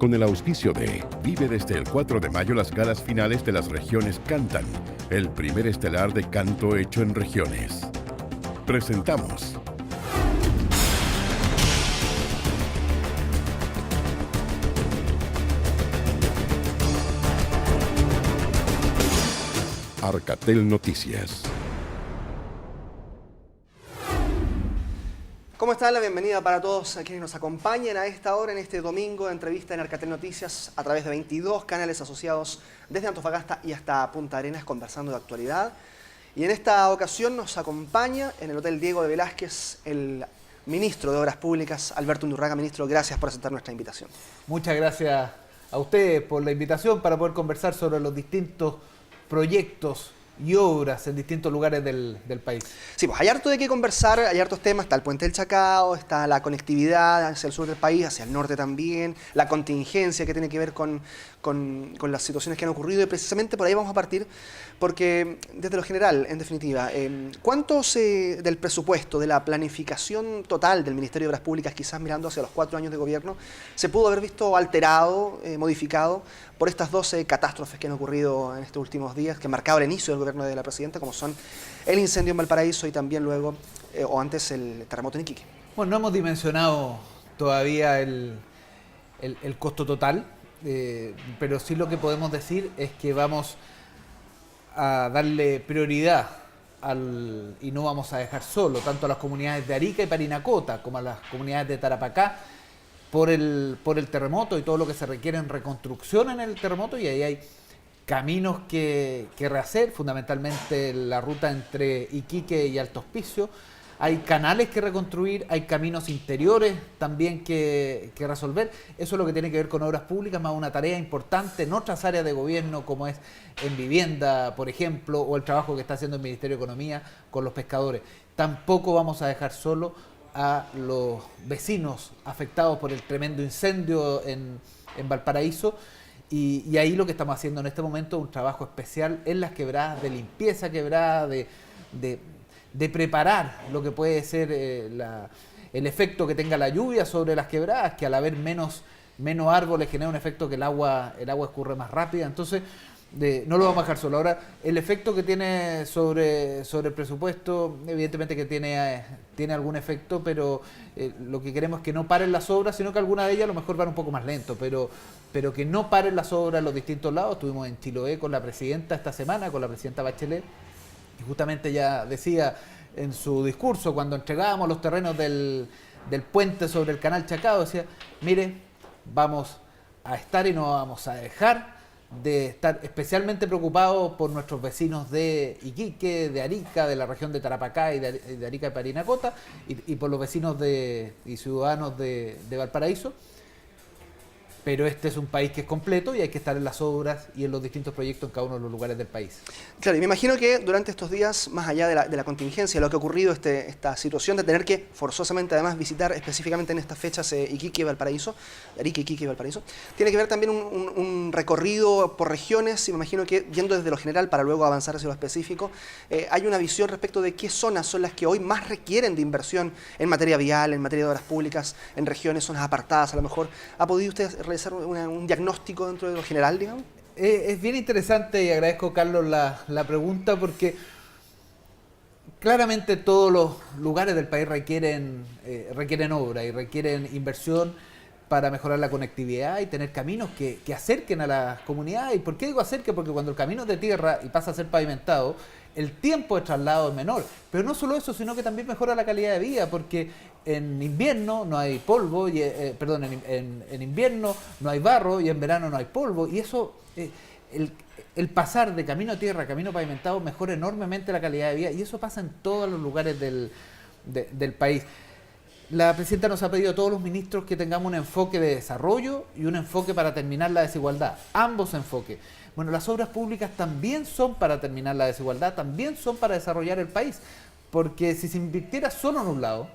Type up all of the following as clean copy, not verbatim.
Con el auspicio de Vive desde el 4 de mayo las galas finales de las regiones Cantan, el primer estelar de canto hecho en regiones. Presentamos Arcatel Noticias. ¿Cómo están? La bienvenida para todos a quienes nos acompañan a esta hora, en este domingo de entrevista en Arcatel Noticias, a través de 22 canales asociados desde Antofagasta y hasta Punta Arenas, conversando de actualidad. Y en esta ocasión nos acompaña en el Hotel Diego de Velázquez el ministro de Obras Públicas, Alberto Undurraga. Ministro, gracias por aceptar nuestra invitación. Muchas gracias a ustedes por la invitación para poder conversar sobre los distintos proyectos y obras en distintos lugares del país. Sí, pues hay harto de qué conversar, hay hartos temas, está el Puente del Chacao, está la conectividad hacia el sur del país, hacia el norte también, la contingencia que tiene que ver con las situaciones que han ocurrido, y precisamente por ahí vamos a partir, porque desde lo general, en definitiva, ¿cuánto del presupuesto, de la planificación total del Ministerio de Obras Públicas, quizás mirando hacia los 4 años de gobierno, se pudo haber visto alterado, modificado por estas 12 catástrofes que han ocurrido en estos últimos días, que han marcado el inicio del gobierno de la presidenta, como son el incendio en Valparaíso y también luego, o antes, el terremoto en Iquique? Bueno, no hemos dimensionado todavía el costo total, pero sí lo que podemos decir es que vamos a darle prioridad y no vamos a dejar solo tanto a las comunidades de Arica y Parinacota como a las comunidades de Tarapacá por el terremoto y todo lo que se requiere en reconstrucción en el terremoto, y ahí hay caminos que rehacer, fundamentalmente la ruta entre Iquique y Alto Hospicio. Hay canales que reconstruir, hay caminos interiores también que resolver. Eso es lo que tiene que ver con obras públicas, más una tarea importante en otras áreas de gobierno, como es en vivienda, por ejemplo, o el trabajo que está haciendo el Ministerio de Economía con los pescadores. Tampoco vamos a dejar solo a los vecinos afectados por el tremendo incendio en Valparaíso. Y ahí lo que estamos haciendo en este momento es un trabajo especial en las quebradas, de limpieza quebrada, de preparar lo que puede ser el efecto que tenga la lluvia sobre las quebradas, que al haber menos árboles genera un efecto que el agua escurre más rápida. Entonces no lo vamos a dejar solo. Ahora, el efecto que tiene sobre el presupuesto, evidentemente que tiene algún efecto, pero lo que queremos es que no paren las obras, sino que algunas de ellas a lo mejor van un poco más lento, pero que no paren las obras en los distintos lados. Estuvimos en Chiloé con la presidenta esta semana, con la presidenta Bachelet, y justamente ella decía en su discurso, cuando entregábamos los terrenos del puente sobre el canal Chacao, decía: mire, vamos a estar y no vamos a dejar de estar especialmente preocupados por nuestros vecinos de Iquique, de Arica, de la región de Tarapacá y de Arica y Parinacota, y por los vecinos y ciudadanos de Valparaíso. Pero este es un país que es completo y hay que estar en las obras y en los distintos proyectos en cada uno de los lugares del país. Claro, y me imagino que durante estos días, más allá de la contingencia, lo que ha ocurrido, esta situación de tener que forzosamente además visitar específicamente en estas fechas Iquique y Valparaíso, Arica, Iquique y Valparaíso, tiene que ver también un recorrido por regiones, y me imagino que yendo desde lo general para luego avanzar hacia lo específico, hay una visión respecto de qué zonas son las que hoy más requieren de inversión en materia vial, en materia de obras públicas, en regiones, zonas apartadas a lo mejor. ¿Ha podido usted realizar un diagnóstico dentro de lo general, digamos? Es bien interesante, y agradezco, Carlos, la pregunta, porque claramente todos los lugares del país requieren obra y requieren inversión para mejorar la conectividad y tener caminos que acerquen a las comunidades. ¿Y por qué digo acerquen? Porque cuando el camino es de tierra y pasa a ser pavimentado, el tiempo de traslado es menor. Pero no solo eso, sino que también mejora la calidad de vida, porque en invierno no hay polvo, en invierno no hay barro y en verano no hay polvo. Y eso, el pasar de camino a tierra a camino pavimentado mejora enormemente la calidad de vida, y eso pasa en todos los lugares del país. La presidenta nos ha pedido a todos los ministros que tengamos un enfoque de desarrollo y un enfoque para terminar la desigualdad, ambos enfoques. Bueno, las obras públicas también son para terminar la desigualdad, también son para desarrollar el país, porque si se invirtiera solo en un lado,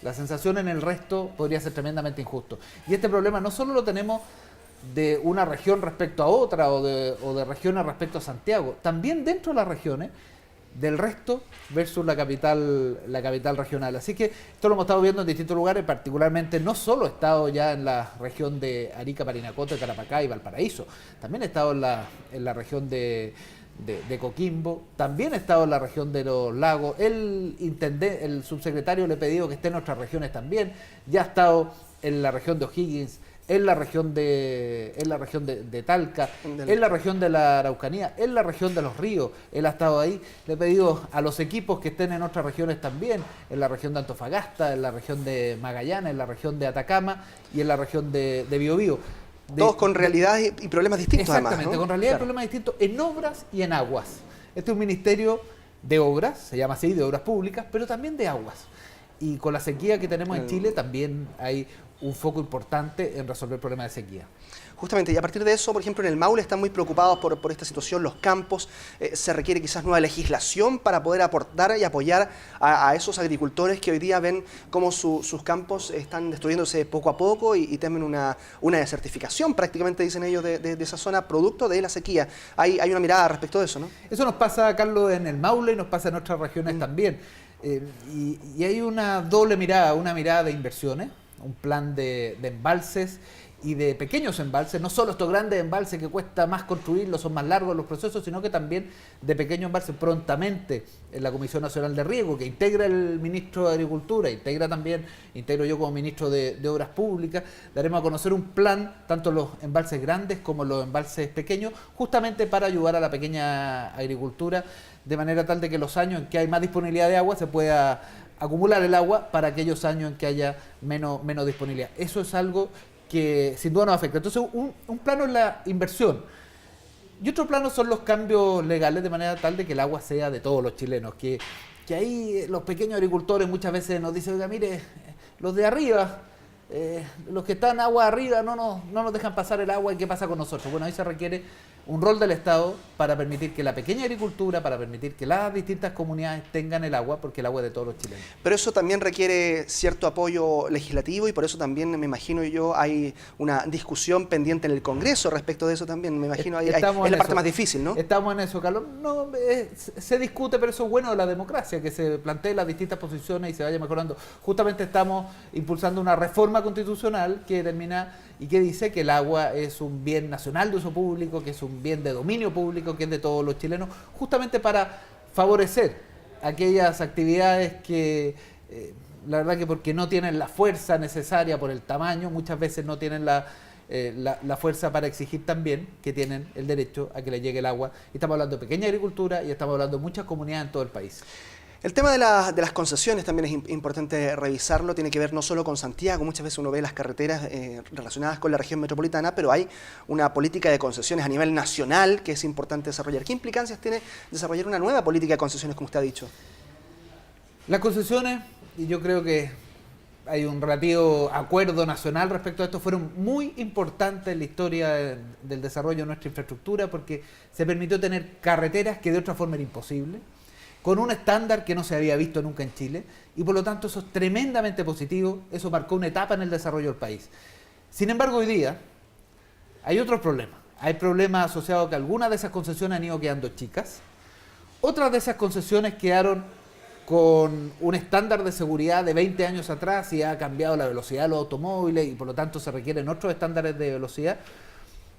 la sensación en el resto podría ser tremendamente injusto. Y este problema no solo lo tenemos de una región respecto a otra, o de regiones respecto a Santiago, también dentro de las regiones del resto versus la capital regional. Así que esto lo hemos estado viendo en distintos lugares, particularmente no solo he estado ya en la región de Arica, Parinacota, Tarapacá y Valparaíso, también he estado en la región de Coquimbo, también he estado en la región de los lagos, el subsecretario le he pedido que esté en otras regiones también, ya ha estado en la región de O'Higgins, en la región de Talca, en la región de la Araucanía, en la región de los ríos, él ha estado ahí. Le he pedido a los equipos que estén en otras regiones también, en la región de Antofagasta, en la región de Magallanes, en la región de Atacama y en la región de Biobío. Todos con realidades y problemas distintos. Exactamente, además, ¿no? con realidades y Claro. problemas distintos en obras y en aguas. Este es un ministerio de obras, se llama así, de obras públicas, pero también de aguas. Y con la sequía que tenemos en Chile también hay un foco importante en resolver problemas de sequía. Justamente, y a partir de eso, por ejemplo, en el Maule están muy preocupados por esta situación, los campos, se requiere quizás nueva legislación para poder aportar y apoyar a esos agricultores que hoy día ven cómo sus campos están destruyéndose poco a poco y temen una desertificación, prácticamente dicen ellos, de esa zona, producto de la sequía. Hay una mirada respecto de eso, ¿no? Eso nos pasa, Carlos, en el Maule y nos pasa en otras regiones también. Y hay una doble mirada, una mirada de inversiones, un plan de embalses y de pequeños embalses, no solo estos grandes embalses que cuesta más construirlos, son más largos los procesos, sino que también de pequeños embalses prontamente en la Comisión Nacional de Riego, que integra el ministro de Agricultura, integro yo como ministro de Obras Públicas. Daremos a conocer un plan, tanto los embalses grandes como los embalses pequeños, justamente para ayudar a la pequeña agricultura, de manera tal de que los años en que hay más disponibilidad de agua se pueda acumular el agua para aquellos años en que haya menos disponibilidad. Eso es algo que sin duda nos afecta. Entonces, un plano es la inversión y otro plano son los cambios legales, de manera tal de que el agua sea de todos los chilenos, que ahí los pequeños agricultores muchas veces nos dicen, oiga, mire, los de arriba, los que están agua arriba no nos dejan pasar el agua, ¿y qué pasa con nosotros? Bueno, ahí se requiere un rol del Estado para permitir que la pequeña agricultura, para permitir que las distintas comunidades tengan el agua, porque el agua es de todos los chilenos. Pero eso también requiere cierto apoyo legislativo y por eso también, me imagino yo, hay una discusión pendiente en el Congreso respecto de eso también. Me imagino es la parte más difícil, ¿no? Estamos en eso, Carlos. No, se discute, pero eso es bueno de la democracia, que se planteen las distintas posiciones y se vaya mejorando. Justamente estamos impulsando una reforma constitucional que determina y que dice que el agua es un bien nacional de uso público, que es un bien de dominio público, que es de todos los chilenos, justamente para favorecer aquellas actividades que, la verdad que porque no tienen la fuerza necesaria por el tamaño, muchas veces no tienen la fuerza para exigir también que tienen el derecho a que les llegue el agua. Y estamos hablando de pequeña agricultura y estamos hablando de muchas comunidades en todo el país. El tema de las concesiones también es importante revisarlo, tiene que ver no solo con Santiago, muchas veces uno ve las carreteras relacionadas con la región metropolitana, pero hay una política de concesiones a nivel nacional que es importante desarrollar. ¿Qué implicancias tiene desarrollar una nueva política de concesiones, como usted ha dicho? Las concesiones, y yo creo que hay un relativo acuerdo nacional respecto a esto, fueron muy importantes en la historia del desarrollo de nuestra infraestructura, porque se permitió tener carreteras que de otra forma era imposible, con un estándar que no se había visto nunca en Chile, y por lo tanto eso es tremendamente positivo, eso marcó una etapa en el desarrollo del país. Sin embargo, hoy día hay otros problemas. Hay problemas asociados a que algunas de esas concesiones han ido quedando chicas, otras de esas concesiones quedaron con un estándar de seguridad de 20 años atrás y ha cambiado la velocidad de los automóviles y por lo tanto se requieren otros estándares de velocidad.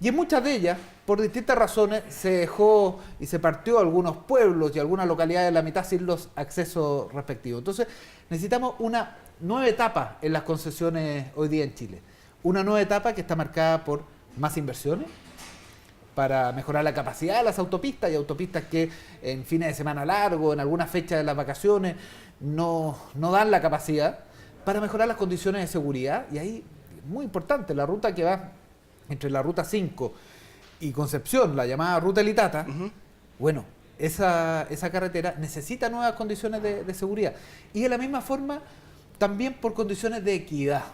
Y en muchas de ellas, por distintas razones, se dejó y se partió a algunos pueblos y algunas localidades de la mitad sin los accesos respectivos. Entonces, necesitamos una nueva etapa en las concesiones hoy día en Chile. Una nueva etapa que está marcada por más inversiones para mejorar la capacidad de las autopistas, y autopistas que en fines de semana largo, en algunas fechas de las vacaciones, no dan la capacidad, para mejorar las condiciones de seguridad. Y ahí, muy importante, la ruta que va entre la Ruta 5 y Concepción, la llamada Ruta Litata, bueno, esa carretera necesita nuevas condiciones de seguridad. Y de la misma forma, también por condiciones de equidad.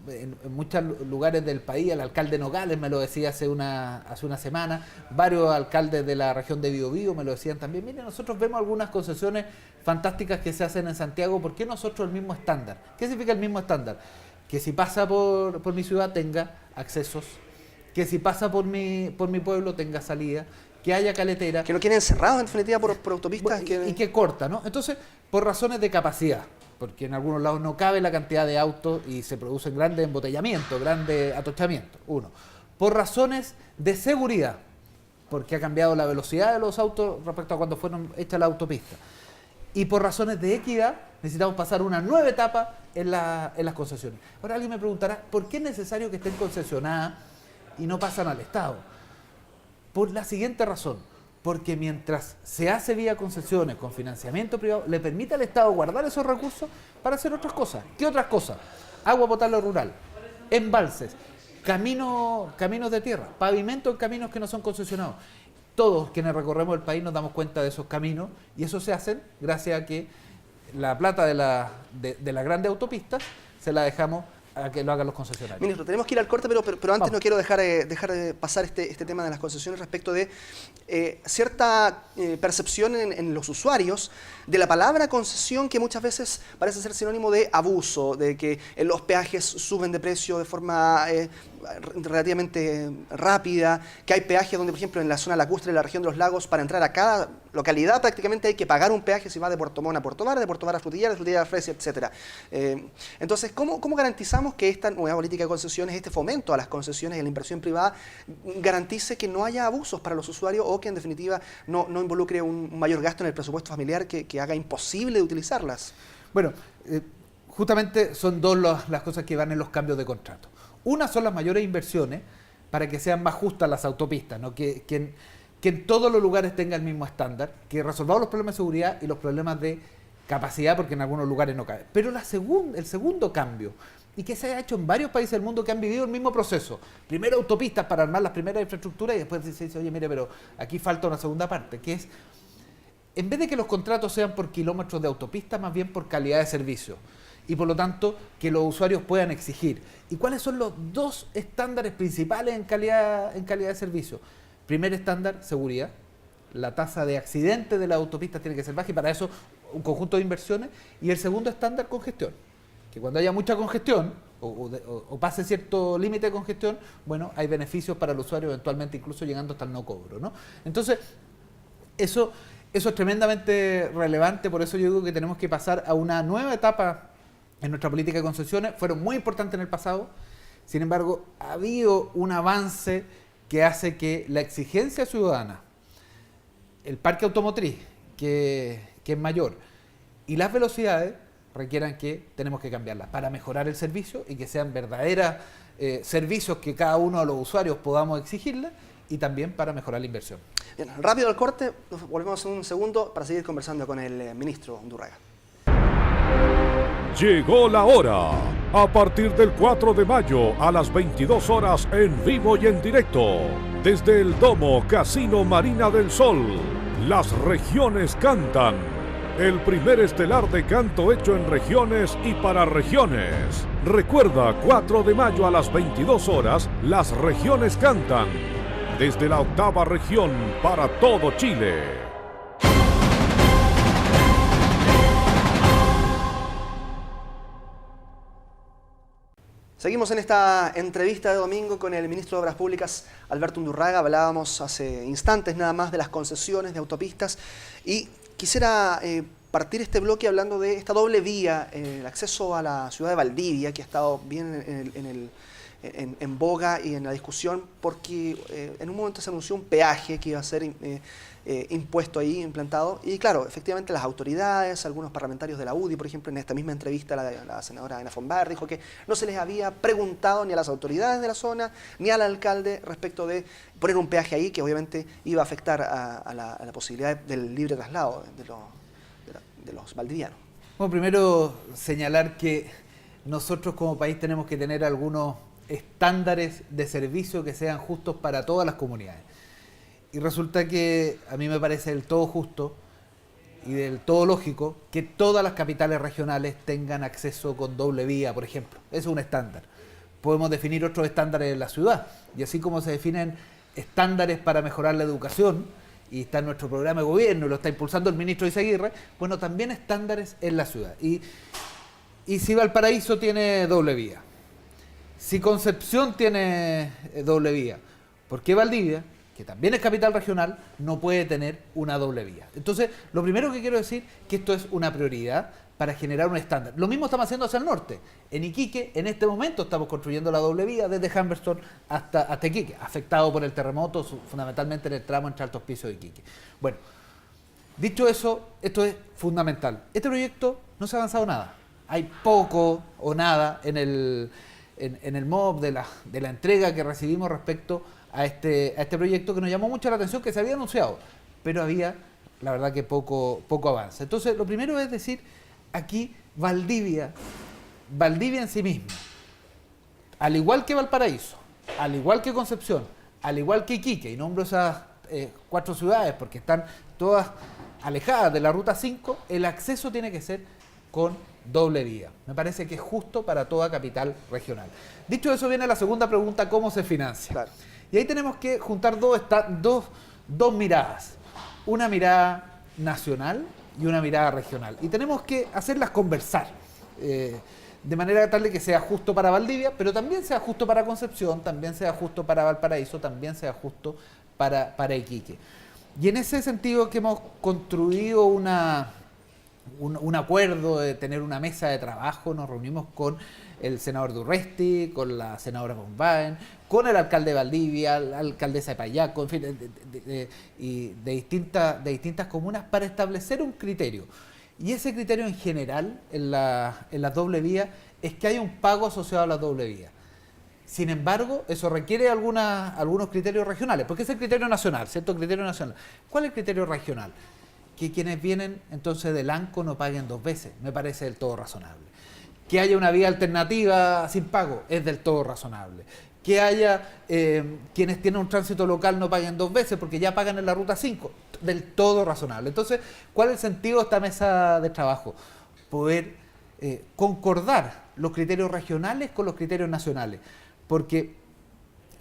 En muchos lugares del país, el alcalde Nogales me lo decía hace una semana, varios alcaldes de la región de Biobío me lo decían también. Miren, nosotros vemos algunas concesiones fantásticas que se hacen en Santiago, ¿por qué nosotros el mismo estándar? ¿Qué significa el mismo estándar? Que si pasa por mi ciudad tenga accesos, que si pasa por mi pueblo tenga salida, que haya caletera. Que no queden encerrados en definitiva por autopistas. Y que corta, ¿no? Entonces, por razones de capacidad, porque en algunos lados no cabe la cantidad de autos y se producen grandes embotellamientos, grandes atochamientos, uno. Por razones de seguridad, porque ha cambiado la velocidad de los autos respecto a cuando fueron hechas las autopistas. Y por razones de equidad, necesitamos pasar una nueva etapa en las concesiones. Ahora alguien me preguntará, ¿por qué es necesario que estén concesionadas y no pasan al Estado? Por la siguiente razón, porque mientras se hace vía concesiones con financiamiento privado, le permite al Estado guardar esos recursos para hacer otras cosas. ¿Qué otras cosas? Agua potable rural, embalses, caminos de tierra, pavimento en caminos que no son concesionados. Todos quienes recorremos el país nos damos cuenta de esos caminos y eso se hace gracias a que la plata de las grandes autopistas se la dejamos a que lo hagan los concesionarios. Ministro, tenemos que ir al corte, pero antes Vamos. no quiero dejar de pasar este tema de las concesiones respecto de cierta percepción en los usuarios de la palabra concesión, que muchas veces parece ser sinónimo de abuso, de que los peajes suben de precio de forma relativamente rápida, que hay peajes donde, por ejemplo, en la zona lacustre de la región de los lagos, para entrar a cada localidad prácticamente hay que pagar un peaje si va de Puerto Montt a Puerto Vara, de Puerto Vara a Frutillar, de Frutillar a Fresia, etc. Entonces, ¿cómo garantizamos que esta nueva política de concesiones, este fomento a las concesiones y a la inversión privada, garantice que no haya abusos para los usuarios o que en definitiva no involucre un mayor gasto en el presupuesto familiar que haga imposible de utilizarlas? Bueno, justamente son dos las cosas que van en los cambios de contrato. Una son las mayores inversiones para que sean más justas las autopistas, ¿no? Que en todos los lugares tenga el mismo estándar, que resolvamos los problemas de seguridad y los problemas de capacidad, porque en algunos lugares no cabe. Pero el segundo cambio, y que se ha hecho en varios países del mundo que han vivido el mismo proceso, primero autopistas para armar las primeras infraestructuras y después se dice, oye, mire, pero aquí falta una segunda parte, que es, en vez de que los contratos sean por kilómetros de autopista, más bien por calidad de servicio. Y por lo tanto, que los usuarios puedan exigir. ¿Y cuáles son los dos estándares principales en calidad de servicio? Primer estándar, seguridad. La tasa de accidentes de las autopistas tiene que ser baja y para eso un conjunto de inversiones. Y el segundo estándar, congestión. Que cuando haya mucha congestión o pase cierto límite de congestión, bueno, hay beneficios para el usuario, eventualmente incluso llegando hasta el no cobro, ¿no? Entonces, eso es tremendamente relevante, por eso yo digo que tenemos que pasar a una nueva etapa en nuestra política de concesiones. Fueron muy importantes en el pasado, sin embargo, ha habido un avance que hace que la exigencia ciudadana, el parque automotriz, que es mayor, y las velocidades requieran que tenemos que cambiarlas para mejorar el servicio y que sean verdaderos servicios que cada uno de los usuarios podamos exigirles y también para mejorar la inversión. Bien, rápido al corte, nos volvemos en un segundo para seguir conversando con el ministro Undurraga. Llegó la hora. A partir del 4 de mayo a las 22 horas en vivo y en directo. Desde el Domo Casino Marina del Sol. Las regiones cantan. El primer estelar de canto hecho en regiones y para regiones. Recuerda, 4 de mayo a las 22 horas, las regiones cantan. Desde la 8ª región para todo Chile. Seguimos en esta entrevista de domingo con el ministro de Obras Públicas, Alberto Undurraga. Hablábamos hace instantes nada más de las concesiones de autopistas y quisiera partir este bloque hablando de esta doble vía, el acceso a la ciudad de Valdivia, que ha estado bien en boga y en la discusión, porque en un momento se anunció un peaje que iba a ser impuesto ahí, implantado, y claro, efectivamente las autoridades, algunos parlamentarios de la UDI, por ejemplo, en esta misma entrevista la senadora Ana Fonbar dijo que no se les había preguntado ni a las autoridades de la zona, ni al alcalde respecto de poner un peaje ahí que obviamente iba a afectar a la posibilidad del libre traslado de los valdivianos. Bueno, primero señalar que nosotros como país tenemos que tener algunos estándares de servicio que sean justos para todas las comunidades. Y resulta que a mí me parece del todo justo y del todo lógico que todas las capitales regionales tengan acceso con doble vía, por ejemplo. Eso es un estándar. Podemos definir otros estándares en la ciudad. Y así como se definen estándares para mejorar la educación, y está en nuestro programa de gobierno y lo está impulsando el ministro Izaguirre, bueno, también estándares en la ciudad. Y si Valparaíso tiene doble vía, si Concepción tiene doble vía, ¿por qué Valdivia, que también es capital regional, no puede tener una doble vía. Entonces, lo primero que quiero decir que esto es una prioridad para generar un estándar. Lo mismo estamos haciendo hacia el norte. En Iquique, en este momento, estamos construyendo la doble vía desde Humberstone hasta Iquique, afectado por el terremoto, fundamentalmente en el tramo entre Alto Hospicio y Iquique. Bueno, dicho eso, esto es fundamental. Este proyecto no se ha avanzado nada. Hay poco o nada en el MOB de la entrega que recibimos respecto a este proyecto, que nos llamó mucho la atención, que se había anunciado, pero había, la verdad, que poco avance. Entonces, lo primero es decir, aquí Valdivia en sí misma, al igual que Valparaíso, al igual que Concepción, al igual que Iquique, y nombro esas 4 ciudades porque están todas alejadas de la Ruta 5, el acceso tiene que ser con doble vía. Me parece que es justo para toda capital regional. Dicho eso, viene la segunda pregunta: ¿cómo se financia? Claro. Y ahí tenemos que juntar dos miradas. Una mirada nacional y una mirada regional. Y tenemos que hacerlas conversar, de manera tal de que sea justo para Valdivia, pero también sea justo para Concepción, también sea justo para Valparaíso, también sea justo para Iquique. Y en ese sentido que hemos construido un acuerdo de tener una mesa de trabajo. Nos reunimos con el senador Durresti, con la senadora Bombaen, con el alcalde de Valdivia, la alcaldesa de Payaco, en fin, y de distintas comunas, para establecer un criterio. Y ese criterio en general, en la doble vía, es que hay un pago asociado a la doble vía. Sin embargo, eso requiere algunos criterios regionales, porque es el criterio nacional, ¿cierto? Criterio nacional. ¿Cuál es el criterio regional? Que quienes vienen entonces del ANCO no paguen 2 veces, me parece del todo razonable. Que haya una vía alternativa sin pago, es del todo razonable. Que haya quienes tienen un tránsito local no paguen 2 veces porque ya pagan en la Ruta 5, del todo razonable. Entonces, ¿cuál es el sentido de esta mesa de trabajo? Poder concordar los criterios regionales con los criterios nacionales, porque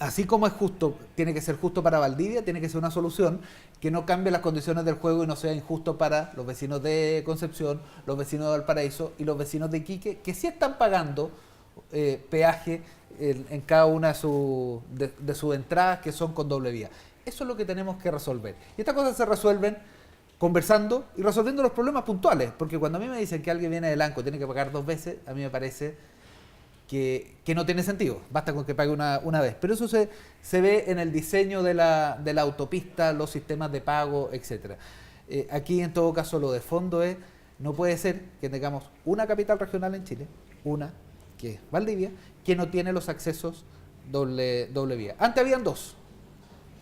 así como es justo, tiene que ser justo para Valdivia, tiene que ser una solución que no cambie las condiciones del juego y no sea injusto para los vecinos de Concepción, los vecinos de Valparaíso y los vecinos de Iquique, que sí están pagando peaje en cada una de sus entradas, que son con doble vía. Eso es lo que tenemos que resolver. Y estas cosas se resuelven conversando y resolviendo los problemas puntuales, porque cuando a mí me dicen que alguien viene del ANCO y tiene que pagar 2 veces, a mí me parece que no tiene sentido, basta con que pague una vez. Pero eso se ve en el diseño de la autopista, los sistemas de pago, etc. Aquí, en todo caso, lo de fondo es, no puede ser que tengamos una capital regional en Chile, una que es Valdivia, que no tiene los accesos doble vía. Antes habían 2,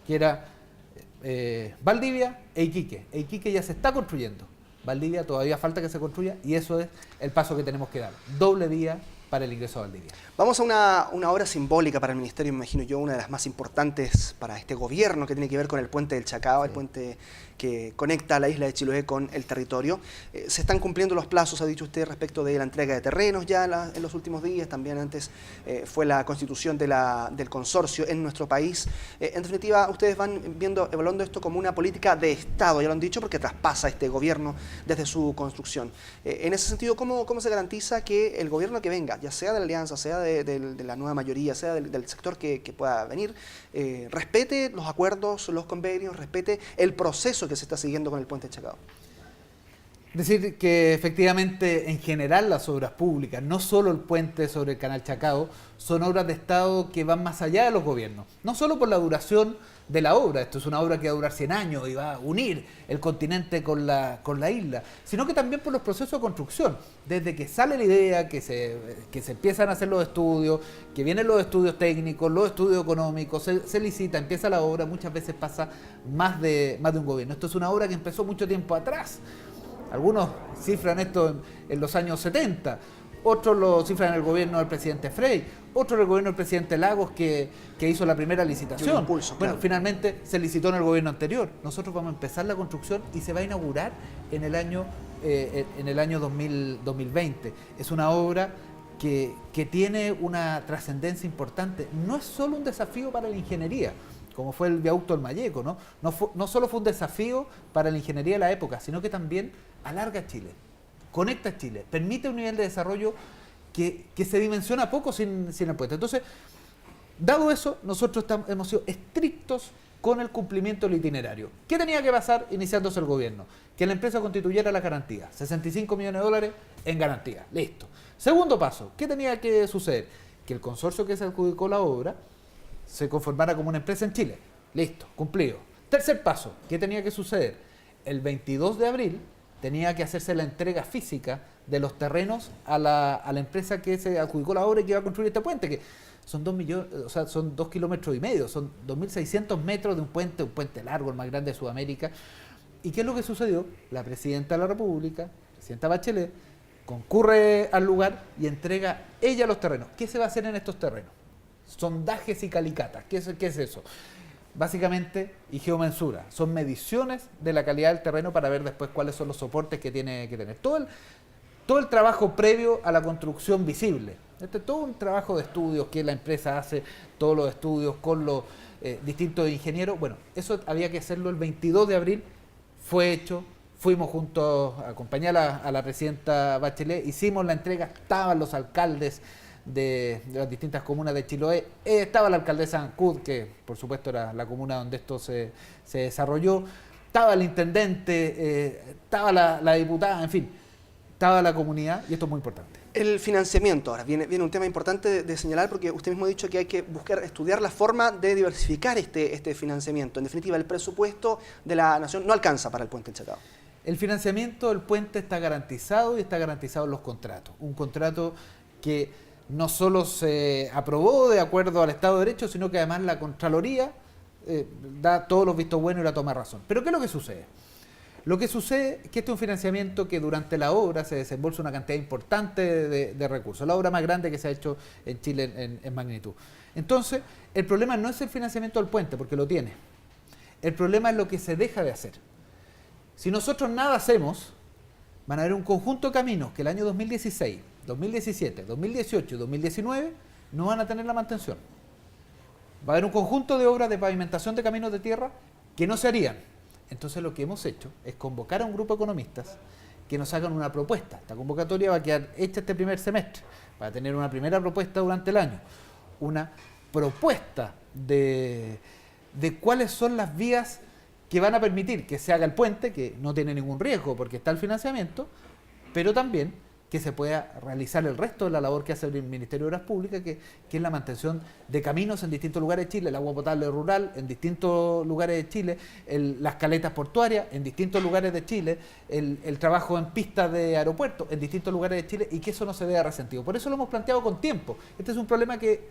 que era Valdivia e Iquique. E Iquique ya se está construyendo. Valdivia todavía falta que se construya, y eso es el paso que tenemos que dar. Doble vía para el ingreso a Valdivia. Vamos a una obra simbólica para el Ministerio, me imagino yo, una de las más importantes para este gobierno, que tiene que ver con el puente del Chacao, sí. El puente que conecta a la isla de Chiloé con el territorio. Se están cumpliendo los plazos, ha dicho usted, respecto de la entrega de terrenos ya en los últimos días. También antes fue la constitución del consorcio en nuestro país. En definitiva, ustedes van evaluando esto como una política de Estado, ya lo han dicho, porque traspasa este gobierno desde su construcción. En ese sentido, ¿cómo se garantiza que el gobierno que venga, ya sea de la alianza, sea de la nueva mayoría, sea del sector que pueda venir, respete los acuerdos, los convenios, respete el proceso que se está siguiendo con el puente de Chacao? Decir que efectivamente, en general, las obras públicas, no solo el puente sobre el canal Chacao, son obras de Estado que van más allá de los gobiernos. No solo por la duración de la obra, esto es una obra que va a durar 100 años y va a unir el continente con la isla, sino que también por los procesos de construcción. Desde que sale la idea, que se empiezan a hacer los estudios, que vienen los estudios técnicos, los estudios económicos, se licita, empieza la obra, muchas veces pasa más de un gobierno. Esto es una obra que empezó mucho tiempo atrás. Algunos cifran esto en los años 70, otros lo cifran en el gobierno del presidente Frey, otros en el gobierno del presidente Lagos, que hizo la primera licitación. Impulso, bueno, claro. Finalmente se licitó en el gobierno anterior. Nosotros vamos a empezar la construcción y se va a inaugurar en el año 2020. Es una obra que tiene una trascendencia importante. No es solo un desafío para la ingeniería, como fue el viaducto del Mayeco, ¿no? No solo fue un desafío para la ingeniería de la época, sino que también alarga Chile, conecta Chile, permite un nivel de desarrollo que se dimensiona poco sin el puente. Entonces, dado eso, nosotros hemos sido estrictos con el cumplimiento del itinerario. ¿Qué tenía que pasar iniciándose el gobierno? Que la empresa constituyera las garantías. 65 millones de dólares en garantía. Listo. Segundo paso, ¿qué tenía que suceder? Que el consorcio que se adjudicó la obra se conformara como una empresa en Chile. Listo, cumplido. Tercer paso, ¿qué tenía que suceder? El 22 de abril tenía que hacerse la entrega física de los terrenos a la empresa que se adjudicó la obra y que iba a construir este puente, que son 2 kilómetros y medio, son 2.600 metros de un puente largo, el más grande de Sudamérica. ¿Y qué es lo que sucedió? La presidenta de la República, presidenta Bachelet, concurre al lugar y entrega ella los terrenos. ¿Qué se va a hacer en estos terrenos? Sondajes y calicatas. ¿Qué es eso? Básicamente, y geomensura. Son mediciones de la calidad del terreno para ver después cuáles son los soportes que tiene que tener. Todo el trabajo previo a la construcción visible. Todo un trabajo de estudios que la empresa hace, todos los estudios con los distintos ingenieros. Bueno, eso había que hacerlo el 22 de abril. Fue hecho. Fuimos juntos a acompañar a la presidenta Bachelet. Hicimos la entrega. Estaban los alcaldes de las distintas comunas de Chiloé, estaba la alcaldesa Ancud, que por supuesto era la comuna donde esto se desarrolló, estaba el intendente, estaba la diputada, en fin, estaba la comunidad, y esto es muy importante. El financiamiento, ahora viene un tema importante de señalar, porque usted mismo ha dicho que hay que estudiar la forma de diversificar este financiamiento. En definitiva, el presupuesto de la Nación no alcanza para el puente del Chacao. El financiamiento del puente está garantizado y está garantizado en los contratos. Un contrato que no solo se aprobó de acuerdo al Estado de Derecho, sino que además la Contraloría da todos los vistos buenos y la toma razón. ¿Pero qué es lo que sucede? Lo que sucede es que este es un financiamiento que durante la obra se desembolsa una cantidad importante de recursos, la obra más grande que se ha hecho en Chile en magnitud. Entonces, el problema no es el financiamiento del puente, porque lo tiene. El problema es lo que se deja de hacer. Si nosotros nada hacemos, van a haber un conjunto de caminos que el año 2016, 2017, 2018 y 2019 no van a tener la mantención. Va a haber un conjunto de obras de pavimentación de caminos de tierra que no se harían. Entonces lo que hemos hecho es convocar a un grupo de economistas que nos hagan una propuesta. Esta convocatoria va a quedar hecha este primer semestre, va a tener una primera propuesta durante el año, una propuesta de cuáles son las vías que van a permitir que se haga el puente, que no tiene ningún riesgo porque está el financiamiento, pero también que se pueda realizar el resto de la labor que hace el Ministerio de Obras Públicas, que es la mantención de caminos en distintos lugares de Chile, el agua potable rural en distintos lugares de Chile, las caletas portuarias en distintos lugares de Chile, el trabajo en pistas de aeropuertos en distintos lugares de Chile, y que eso no se vea resentido. Por eso lo hemos planteado con tiempo. Este es un problema que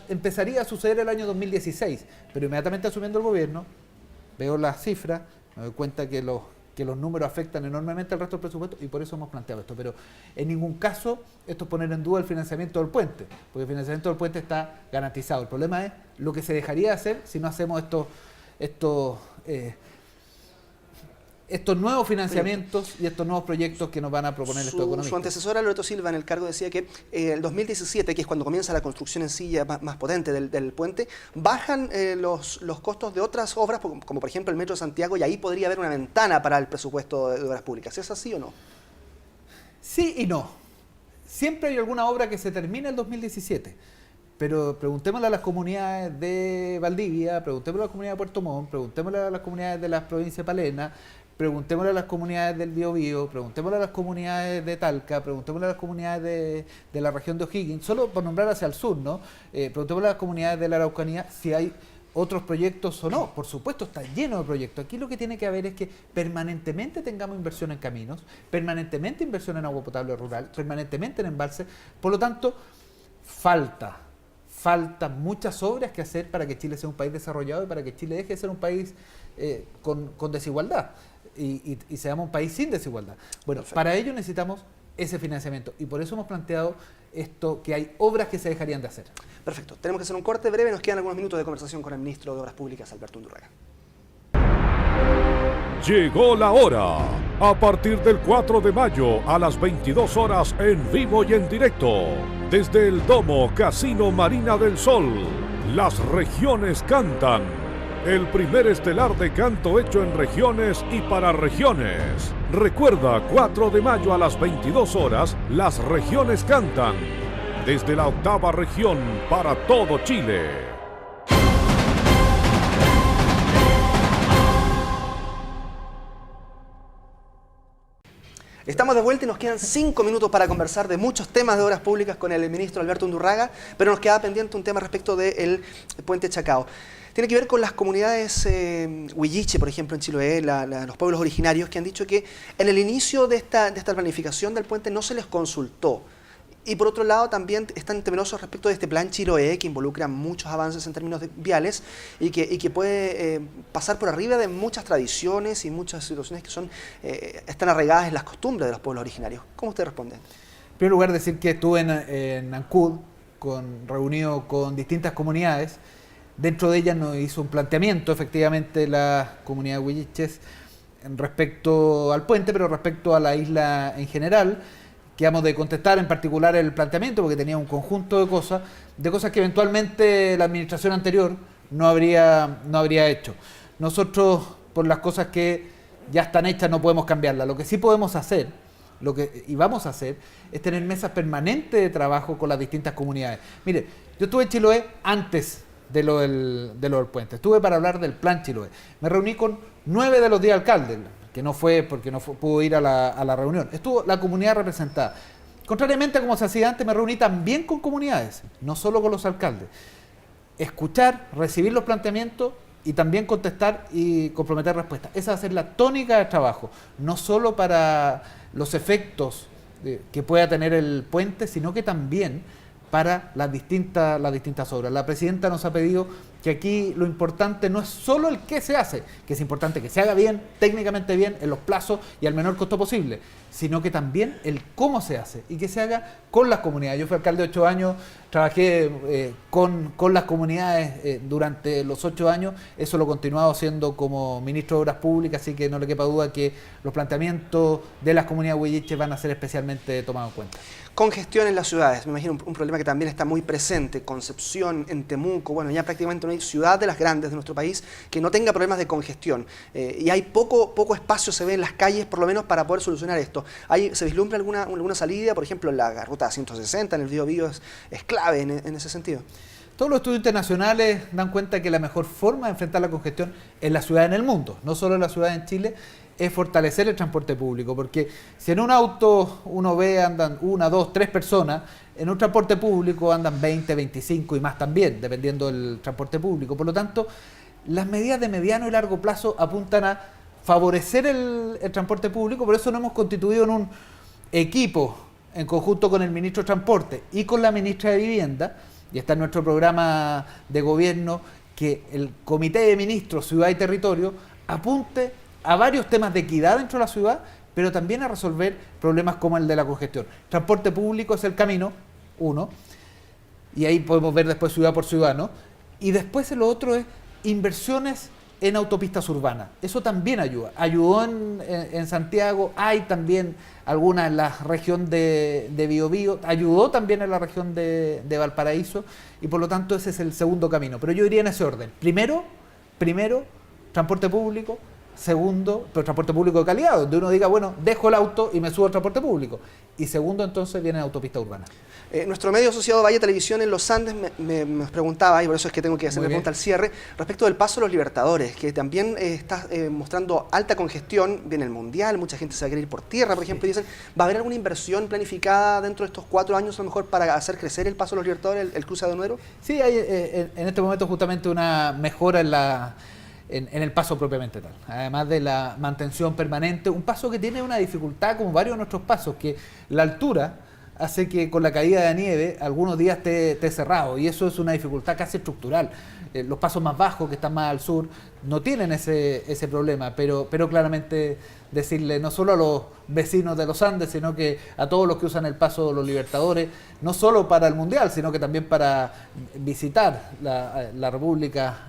empezaría a suceder el año 2016, pero inmediatamente asumiendo el gobierno, veo las cifras, me doy cuenta que los números afectan enormemente al resto del presupuesto, y por eso hemos planteado esto. Pero en ningún caso esto es poner en duda el financiamiento del puente, porque el financiamiento del puente está garantizado. El problema es lo que se dejaría de hacer si no hacemos estos nuevos financiamientos y estos nuevos proyectos que nos van a proponer estos economistas. Su antecesora, Loreto Silva, en el cargo decía que el 2017, que es cuando comienza la construcción en sí ya más potente del puente, bajan los costos de otras obras, como por ejemplo el Metro de Santiago, y ahí podría haber una ventana para el presupuesto de obras públicas. ¿Es así o no? Sí y no. Siempre hay alguna obra que se termina en el 2017. Pero preguntémosle a las comunidades de Valdivia, preguntémosle a las comunidades de Puerto Montt, preguntémosle a las comunidades de las provincias de Palena, preguntémosle a las comunidades del Biobío, preguntémosle a las comunidades de Talca, preguntémosle a las comunidades de la región de O'Higgins, solo por nombrar hacia el sur, ¿no? Preguntémosle a las comunidades de la Araucanía si hay otros proyectos o no. Por supuesto, está lleno de proyectos. Aquí lo que tiene que haber es que permanentemente tengamos inversión en caminos, permanentemente inversión en agua potable rural, permanentemente en embalses. Por lo tanto, faltan muchas obras que hacer para que Chile sea un país desarrollado y para que Chile deje de ser un país con desigualdad y seamos un país sin desigualdad. Bueno, perfecto. Para ello necesitamos ese financiamiento, y por eso hemos planteado esto, que hay obras que se dejarían de hacer. Perfecto. Tenemos que hacer un corte breve, nos quedan algunos minutos de conversación con el ministro de Obras Públicas, Alberto Undurraga. Llegó la hora. A partir del 4 de mayo a las 22 horas en vivo y en directo, desde el Domo Casino Marina del Sol, las regiones cantan. El primer estelar de canto hecho en regiones y para regiones. Recuerda, 4 de mayo a las 22 horas, las regiones cantan. Desde la 8ª región para todo Chile. Estamos de vuelta y nos quedan 5 minutos para conversar de muchos temas de obras públicas con el ministro Alberto Undurraga, pero nos queda pendiente un tema respecto del puente Chacao. Tiene que ver con las comunidades huilliche, por ejemplo, en Chiloé, los pueblos originarios, que han dicho que en el inicio de esta planificación del puente no se les consultó. Y por otro lado también están temerosos respecto de este plan Chiloé, que involucra muchos avances en términos viales y que puede pasar por arriba de muchas tradiciones y muchas situaciones que están arraigadas en las costumbres de los pueblos originarios. ¿Cómo usted responde? En primer lugar, decir que estuve en Ancud, reunido con distintas comunidades. Dentro de ellas nos hizo un planteamiento, efectivamente, la comunidad de huilliches respecto al puente, pero respecto a la isla en general. Quedamos de contestar en particular el planteamiento porque tenía un conjunto de cosas que eventualmente la administración anterior no habría hecho. Nosotros, por las cosas que ya están hechas, no podemos cambiarlas. Lo que sí podemos hacer, y vamos a hacer, es tener mesas permanentes de trabajo con las distintas comunidades. Mire, yo estuve en Chiloé antes de lo del puente. Estuve para hablar del plan Chiloé. Me reuní con 9 de los 10 alcaldes, que no fue porque no pudo ir a la reunión. Estuvo la comunidad representada. Contrariamente a como se hacía antes, me reuní también con comunidades, no solo con los alcaldes. Escuchar, recibir los planteamientos y también contestar y comprometer respuestas. Esa va a ser la tónica de trabajo, no solo para los efectos que pueda tener el puente, sino que también para las distintas obras. La presidenta nos ha pedido que aquí lo importante no es solo el qué se hace, que es importante que se haga bien, técnicamente bien, en los plazos y al menor costo posible, sino que también el cómo se hace y que se haga con las comunidades. Yo fui alcalde 8 años, trabajé con las comunidades durante los 8 años, eso lo he continuado haciendo como ministro de Obras Públicas, así que no le quepa duda que los planteamientos de las comunidades huilliches van a ser especialmente tomados en cuenta. Congestión en las ciudades, me imagino un problema que también está muy presente. Concepción, en Temuco, bueno, ya prácticamente no hay ciudad de las grandes de nuestro país que no tenga problemas de congestión. Y hay poco espacio, se ve en las calles, por lo menos, para poder solucionar esto. ¿Se vislumbra alguna salida? Por ejemplo, la ruta 160 en el Biobío es clave en ese sentido. Todos los estudios internacionales dan cuenta que la mejor forma de enfrentar la congestión en la ciudad en el mundo, no solo en la ciudad en Chile, es fortalecer el transporte público, porque si en un auto uno ve andan 1, 2, 3 personas, en un transporte público andan 20, 25 y más también, dependiendo del transporte público. Por lo tanto, las medidas de mediano y largo plazo apuntan a favorecer el transporte público, por eso nos hemos constituido en un equipo en conjunto con el ministro de Transporte y con la ministra de Vivienda, y está en nuestro programa de gobierno, que el Comité de Ministros, Ciudad y Territorio, apunte a varios temas de equidad dentro de la ciudad, pero también a resolver problemas como el de la congestión. Transporte público es el camino, uno, y ahí podemos ver después ciudad por ciudad, ¿no? Y después lo otro es inversiones en autopistas urbanas. Eso también ayuda. Ayudó en Santiago, hay también algunas en la región de Biobío, ayudó también en la región de Valparaíso, y por lo tanto ese es el segundo camino. Pero yo diría en ese orden. Primero, transporte público. Segundo, pero transporte público de calidad, donde uno diga, bueno, dejo el auto y me subo al transporte público. Y segundo, entonces, viene autopista urbana. Nuestro medio asociado Valle Televisión en Los Andes me preguntaba, y por eso es que tengo que hacerle pregunta al cierre, respecto del Paso de los Libertadores, que también está mostrando alta congestión. Viene el Mundial, mucha gente se va a querer ir por tierra, por ejemplo, y dicen, ¿va a haber alguna inversión planificada dentro de estos 4 años, a lo mejor, para hacer crecer el Paso de los Libertadores, el cruce de Nuero? Sí, hay en este momento justamente una mejora en el paso propiamente tal, además de la mantención permanente, un paso que tiene una dificultad como varios de nuestros pasos, que la altura hace que con la caída de nieve algunos días esté cerrado, y eso es una dificultad casi estructural. Los pasos más bajos, que están más al sur, no tienen ese problema, pero claramente decirle no solo a los vecinos de los Andes, sino que a todos los que usan el Paso de los Libertadores, no solo para el Mundial, sino que también para visitar la República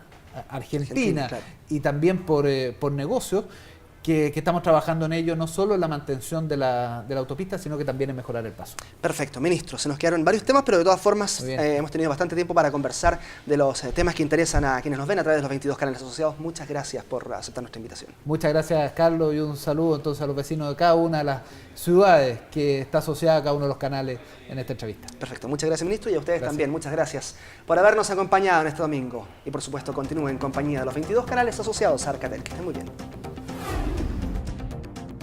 Argentina, claro. Y también por negocios, que estamos trabajando en ello, no solo en la mantención de la autopista, sino que también en mejorar el paso. Perfecto, ministro. Se nos quedaron varios temas, pero de todas formas hemos tenido bastante tiempo para conversar de los temas que interesan a quienes nos ven a través de los 22 canales asociados. Muchas gracias por aceptar nuestra invitación. Muchas gracias, Carlos, y un saludo entonces a los vecinos de cada una de las ciudades que está asociada a cada uno de los canales en esta entrevista. Perfecto, muchas gracias, ministro, y a ustedes también. Muchas gracias por habernos acompañado en este domingo. Y por supuesto, continúen en compañía de los 22 canales asociados a Arcatel. Que estén muy bien.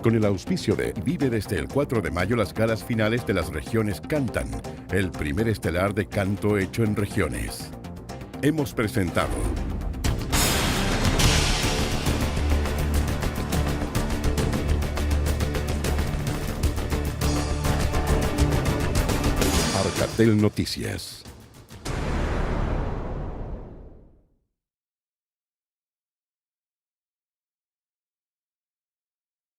Con el auspicio de Vive desde el 4 de mayo las galas finales de las regiones Cantan, el primer estelar de canto hecho en regiones. Hemos presentado Arcatel Noticias.